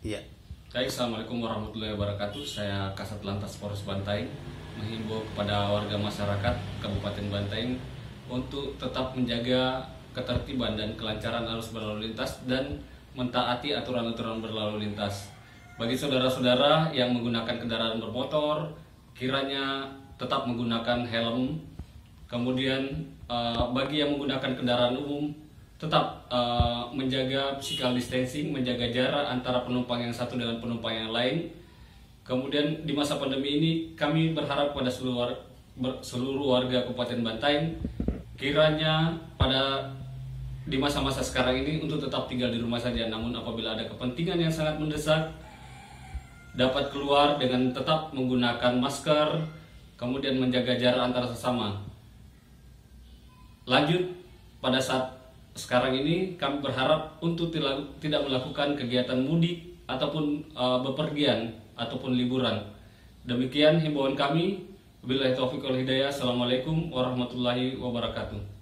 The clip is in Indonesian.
Iya. Baik, Assalamualaikum warahmatullahi wabarakatuh. Saya Kasat Lantas Polres Bantaeng menghimbau kepada warga masyarakat Kabupaten Bantaeng untuk tetap menjaga ketertiban dan kelancaran arus berlalu lintas dan mentaati aturan-aturan berlalu lintas. Bagi saudara-saudara yang menggunakan kendaraan bermotor, kiranya tetap menggunakan helm. Kemudian bagi yang menggunakan kendaraan umum, tetap menjaga physical distancing, menjaga jarak antara penumpang yang satu dengan penumpang yang lain. Kemudian di masa pandemi ini kami berharap pada seluruh warga Kabupaten Bantaeng kiranya di masa-masa sekarang ini untuk tetap tinggal di rumah saja. Namun apabila ada kepentingan yang sangat mendesak, dapat keluar dengan tetap menggunakan masker, kemudian menjaga jarak antara sesama. Lanjut, pada saat sekarang ini kami berharap untuk tidak melakukan kegiatan mudik ataupun bepergian ataupun liburan. Demikian himbauan kami. Wabillahi taufiq wal hidayah. Assalamualaikum warahmatullahi wabarakatuh.